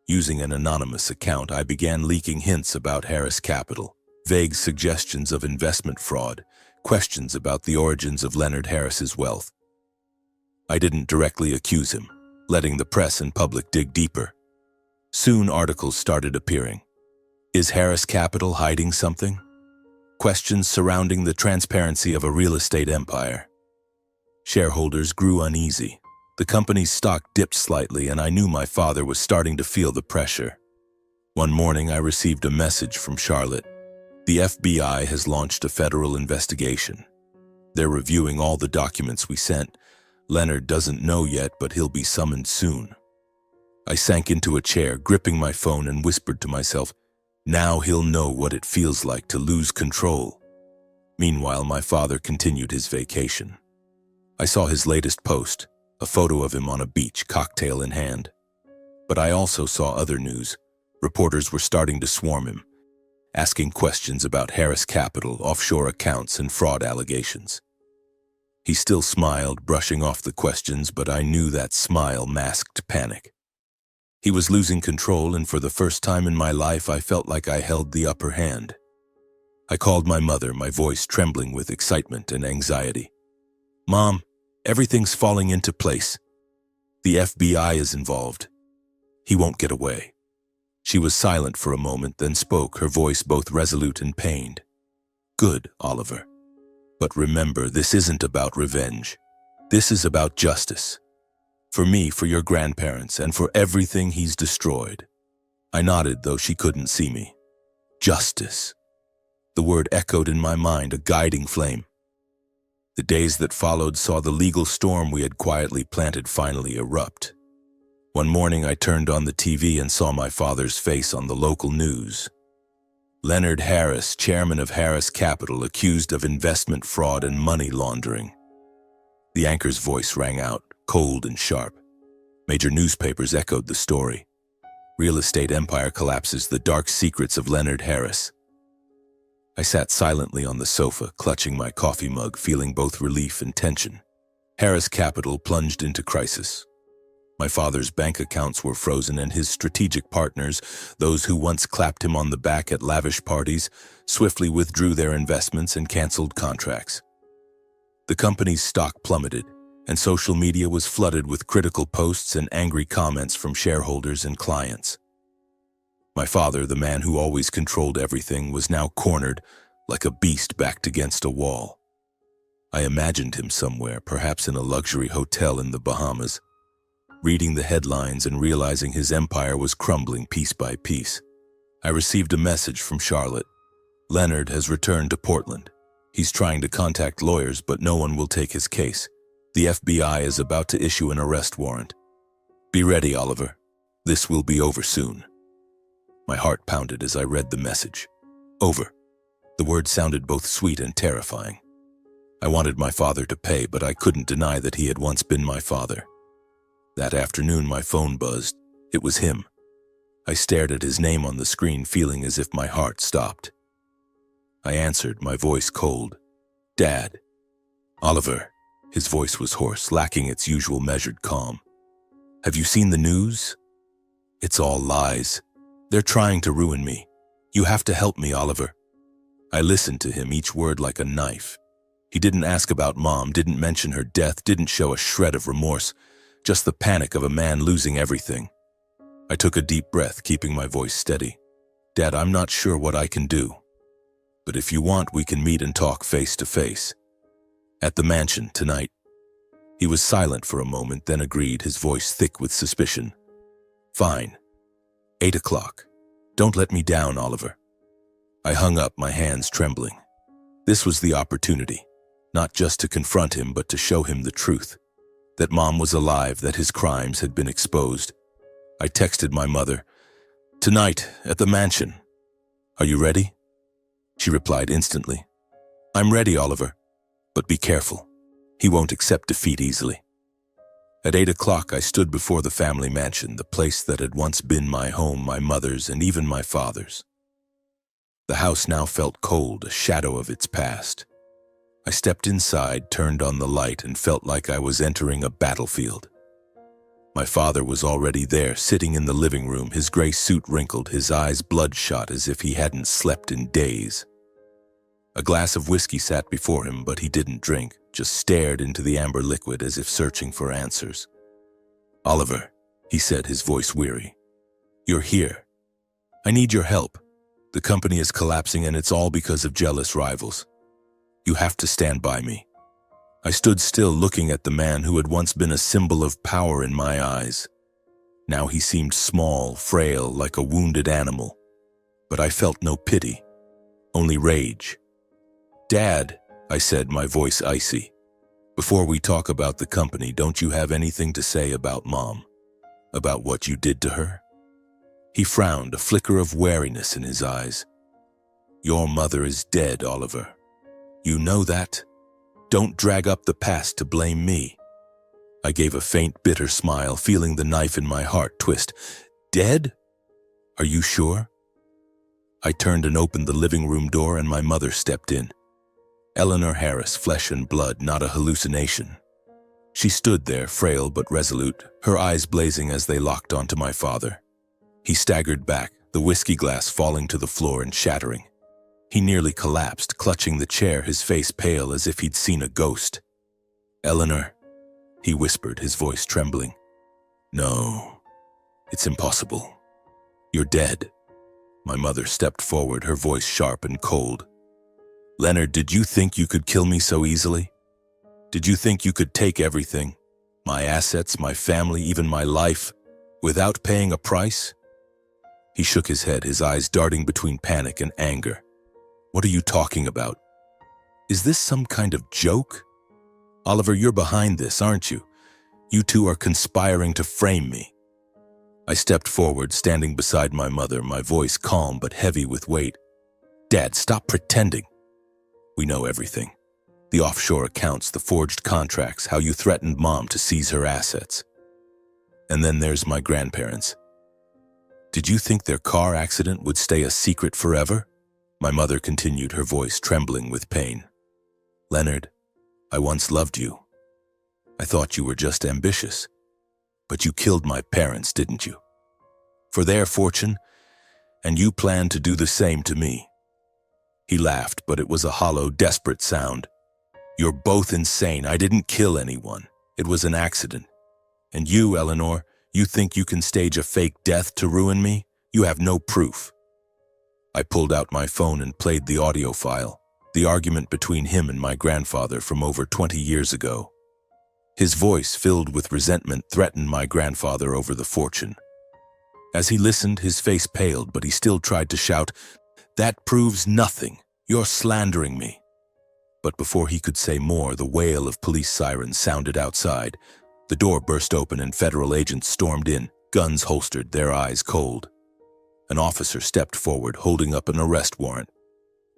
Using an anonymous account, I began leaking hints about Harris Capital, vague suggestions of investment fraud, questions about the origins of Leonard Harris's wealth. I didn't directly accuse him, letting the press and public dig deeper. Soon articles started appearing. Is Harris Capital hiding something? Questions surrounding the transparency of a real estate empire. Shareholders grew uneasy. The company's stock dipped slightly, and I knew my father was starting to feel the pressure. One morning, I received a message from Charlotte. "The FBI has launched a federal investigation. They're reviewing all the documents we sent. Leonard doesn't know yet, but he'll be summoned soon." I sank into a chair, gripping my phone, and whispered to myself, "Now he'll know what it feels like to lose control." Meanwhile, my father continued his vacation. I saw his latest post, a photo of him on a beach, cocktail in hand. But I also saw other news. Reporters were starting to swarm him, asking questions about Harris Capital, offshore accounts, and fraud allegations. He still smiled, brushing off the questions, but I knew that smile masked panic. He was losing control, and for the first time in my life, I felt like I held the upper hand. I called my mother, my voice trembling with excitement and anxiety. "Mom, everything's falling into place. The FBI is involved. He won't get away." She was silent for a moment, then spoke, her voice both resolute and pained. "Good, Oliver. But remember, this isn't about revenge. This is about justice. For me, for your grandparents, and for everything he's destroyed." I nodded, though she couldn't see me. Justice. The word echoed in my mind, a guiding flame. The days that followed saw the legal storm we had quietly planted finally erupt. One morning, I turned on the TV and saw my father's face on the local news. Leonard Harris, chairman of Harris Capital, accused of investment fraud and money laundering. The anchor's voice rang out, cold and sharp. Major newspapers echoed the story. Real estate empire collapses, the dark secrets of Leonard Harris. I sat silently on the sofa, clutching my coffee mug, feeling both relief and tension. Harris Capital plunged into crisis. My father's bank accounts were frozen, and his strategic partners, those who once clapped him on the back at lavish parties, swiftly withdrew their investments and canceled contracts. The company's stock plummeted, and social media was flooded with critical posts and angry comments from shareholders and clients. My father, the man who always controlled everything, was now cornered like a beast backed against a wall. I imagined him somewhere, perhaps in a luxury hotel in the Bahamas, reading the headlines and realizing his empire was crumbling piece by piece. I received a message from Charlotte. "Leonard has returned to Portland. He's trying to contact lawyers, but no one will take his case. The FBI is about to issue an arrest warrant. Be ready, Oliver. This will be over soon." My heart pounded as I read the message. Over. The word sounded both sweet and terrifying. I wanted my father to pay, but I couldn't deny that he had once been my father. That afternoon, my phone buzzed. It was him. I stared at his name on the screen, feeling as if my heart stopped. I answered, my voice cold. "Dad." "Oliver." His voice was hoarse, lacking its usual measured calm. "Have you seen the news?" "It's all lies. They're trying to ruin me. You have to help me, Oliver." I listened to him, each word like a knife. He didn't ask about Mom, didn't mention her death, didn't show a shred of remorse, just the panic of a man losing everything. I took a deep breath, keeping my voice steady. "Dad, I'm not sure what I can do. But if you want, we can meet and talk face to face. At the mansion, tonight." He was silent for a moment, then agreed, his voice thick with suspicion. "Fine. 8 o'clock. Don't let me down, Oliver." I hung up, my hands trembling. This was the opportunity, not just to confront him, but to show him the truth. That Mom was alive, that his crimes had been exposed. I texted my mother, "Tonight, at the mansion. Are you ready?" She replied instantly, "I'm ready, Oliver. But be careful. He won't accept defeat easily." At 8 o'clock, I stood before the family mansion, the place that had once been my home, my mother's, and even my father's. The house now felt cold, a shadow of its past. I stepped inside, turned on the light, and felt like I was entering a battlefield. My father was already there, sitting in the living room, his gray suit wrinkled, his eyes bloodshot as if he hadn't slept in days. A glass of whiskey sat before him, but he didn't drink, just stared into the amber liquid as if searching for answers. "Oliver," he said, his voice weary. "You're here. I need your help. The company is collapsing, and it's all because of jealous rivals. You have to stand by me." I stood still, looking at the man who had once been a symbol of power in my eyes. Now he seemed small, frail, like a wounded animal. But I felt no pity, only rage. "Dad," I said, my voice icy, "before we talk about the company, don't you have anything to say about Mom? About what you did to her?" He frowned, a flicker of wariness in his eyes. "Your mother is dead, Oliver. You know that? Don't drag up the past to blame me." I gave a faint, bitter smile, feeling the knife in my heart twist. "Dead? Are you sure?" I turned and opened the living room door, and my mother stepped in. Eleanor Harris, flesh and blood, not a hallucination. She stood there, frail but resolute, her eyes blazing as they locked onto my father. He staggered back, the whiskey glass falling to the floor and shattering. He nearly collapsed, clutching the chair, his face pale as if he'd seen a ghost. "Eleanor," he whispered, his voice trembling. "No, it's impossible. You're dead." My mother stepped forward, her voice sharp and cold. "Leonard, did you think you could kill me so easily? Did you think you could take everything, my assets, my family, even my life, without paying a price?" He shook his head, his eyes darting between panic and anger. "What are you talking about? Is this some kind of joke? Oliver, you're behind this, aren't you? You two are conspiring to frame me." I stepped forward, standing beside my mother, my voice calm but heavy with weight. "Dad, stop pretending. We know everything. The offshore accounts, the forged contracts, how you threatened Mom to seize her assets. And then there's my grandparents. Did you think their car accident would stay a secret forever?" My mother continued, her voice trembling with pain. "Leonard, I once loved you. I thought you were just ambitious. But you killed my parents, didn't you? For their fortune, and you planned to do the same to me." He laughed, but it was a hollow, desperate sound. "You're both insane. I didn't kill anyone. It was an accident. And you, Eleanor, you think you can stage a fake death to ruin me? You have no proof." I pulled out my phone and played the audio file, the argument between him and my grandfather from over 20 years ago. His voice, filled with resentment, threatened my grandfather over the fortune. As he listened, his face paled, but he still tried to shout, "That proves nothing. You're slandering me." But before he could say more, the wail of police sirens sounded outside. The door burst open and federal agents stormed in, guns holstered, their eyes cold. An officer stepped forward, holding up an arrest warrant.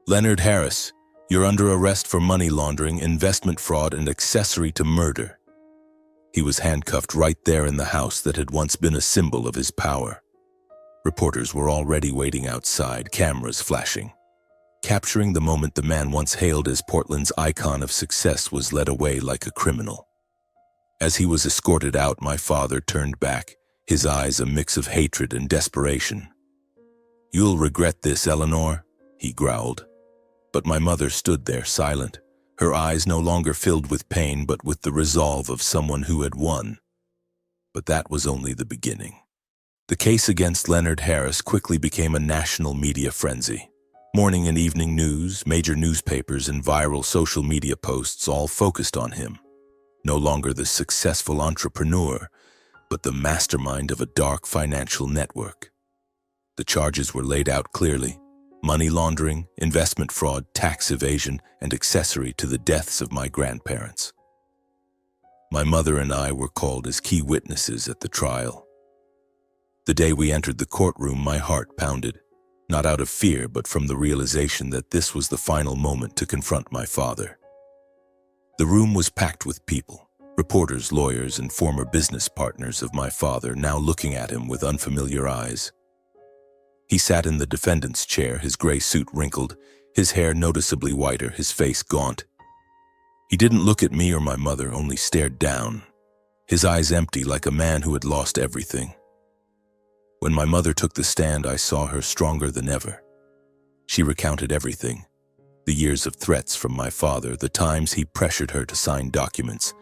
"Leonard Harris, you're under arrest for money laundering, investment fraud, and accessory to murder." He was handcuffed right there in the house that had once been a symbol of his power. Reporters were already waiting outside, cameras flashing, capturing the moment the man once hailed as Portland's icon of success was led away like a criminal. As he was escorted out, my father turned back, his eyes a mix of hatred and desperation. "You'll regret this, Eleanor," he growled. But my mother stood there silent, her eyes no longer filled with pain but with the resolve of someone who had won. But that was only the beginning. The case against Leonard Harris quickly became a national media frenzy. Morning and evening news, major newspapers, and viral social media posts all focused on him. No longer the successful entrepreneur, but the mastermind of a dark financial network. The charges were laid out clearly: money laundering, investment fraud, tax evasion, and accessory to the deaths of my grandparents. My mother and I were called as key witnesses at the trial. The day we entered the courtroom, my heart pounded, not out of fear, but from the realization that this was the final moment to confront my father. The room was packed with people, reporters, lawyers, and former business partners of my father, now looking at him with unfamiliar eyes. He sat in the defendant's chair, his gray suit wrinkled, his hair noticeably whiter, his face gaunt. He didn't look at me or my mother, only stared down, his eyes empty like a man who had lost everything. When my mother took the stand, I saw her stronger than ever. She recounted everything: the years of threats from my father, the times he pressured her to sign documents,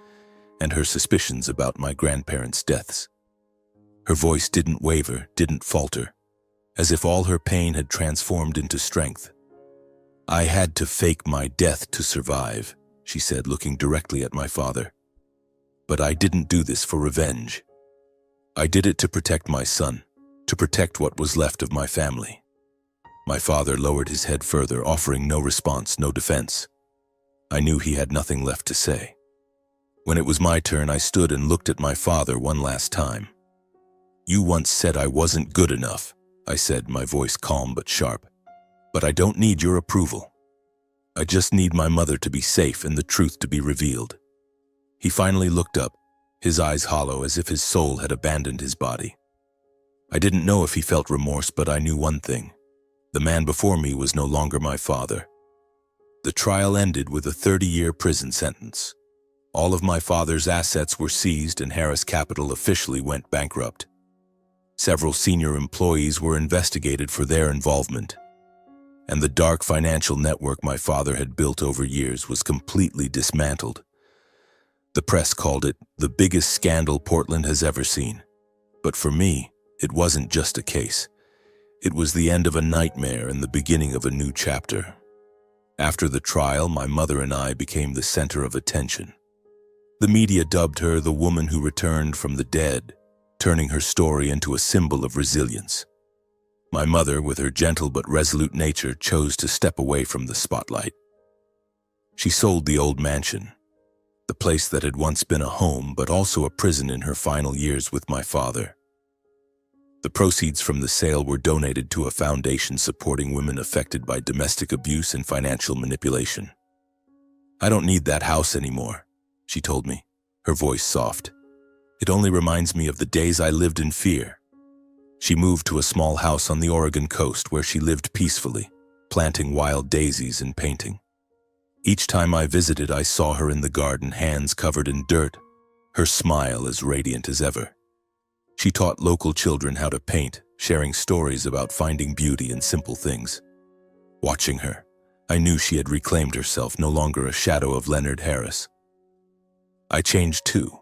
and her suspicions about my grandparents' deaths. Her voice didn't waver, didn't falter, as if all her pain had transformed into strength. "I had to fake my death to survive," she said, looking directly at my father. "But I didn't do this for revenge. I did it to protect my son, to protect what was left of my family." My father lowered his head further, offering no response, no defense. I knew he had nothing left to say. When it was my turn, I stood and looked at my father one last time. "You once said I wasn't good enough," I said, my voice calm but sharp. "But I don't need your approval. I just need my mother to be safe and the truth to be revealed." He finally looked up, his eyes hollow as if his soul had abandoned his body. I didn't know if he felt remorse, but I knew one thing: the man before me was no longer my father. The trial ended with a 30-year prison sentence. All of my father's assets were seized and Harris Capital officially went bankrupt. Several senior employees were investigated for their involvement, and the dark financial network my father had built over years was completely dismantled. The press called it the biggest scandal Portland has ever seen. But for me, it wasn't just a case. It was the end of a nightmare and the beginning of a new chapter. After the trial, my mother and I became the center of attention. The media dubbed her the woman who returned from the dead, turning her story into a symbol of resilience. My mother, with her gentle but resolute nature, chose to step away from the spotlight. She sold the old mansion, the place that had once been a home but also a prison in her final years with my father. The proceeds from the sale were donated to a foundation supporting women affected by domestic abuse and financial manipulation. "I don't need that house anymore," she told me, her voice soft. "It only reminds me of the days I lived in fear." She moved to a small house on the Oregon coast where she lived peacefully, planting wild daisies and painting. Each time I visited, I saw her in the garden, hands covered in dirt, her smile as radiant as ever. She taught local children how to paint, sharing stories about finding beauty in simple things. Watching her, I knew she had reclaimed herself, no longer a shadow of Leonard Harris. I changed too.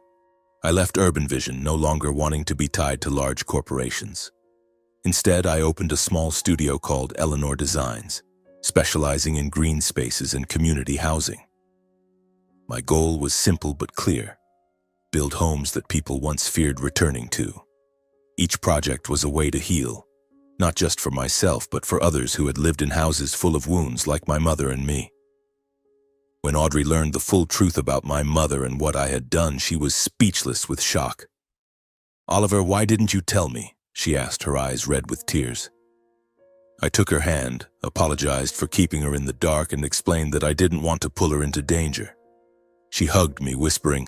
I left Urban Vision, no longer wanting to be tied to large corporations. Instead, I opened a small studio called Eleanor Designs, specializing in green spaces and community housing. My goal was simple but clear: build homes that people once feared returning to. Each project was a way to heal, not just for myself, but for others who had lived in houses full of wounds like my mother and me. When Audrey learned the full truth about my mother and what I had done, she was speechless with shock. "Oliver, why didn't you tell me?" she asked, her eyes red with tears. I took her hand, apologized for keeping her in the dark, and explained that I didn't want to pull her into danger. She hugged me, whispering,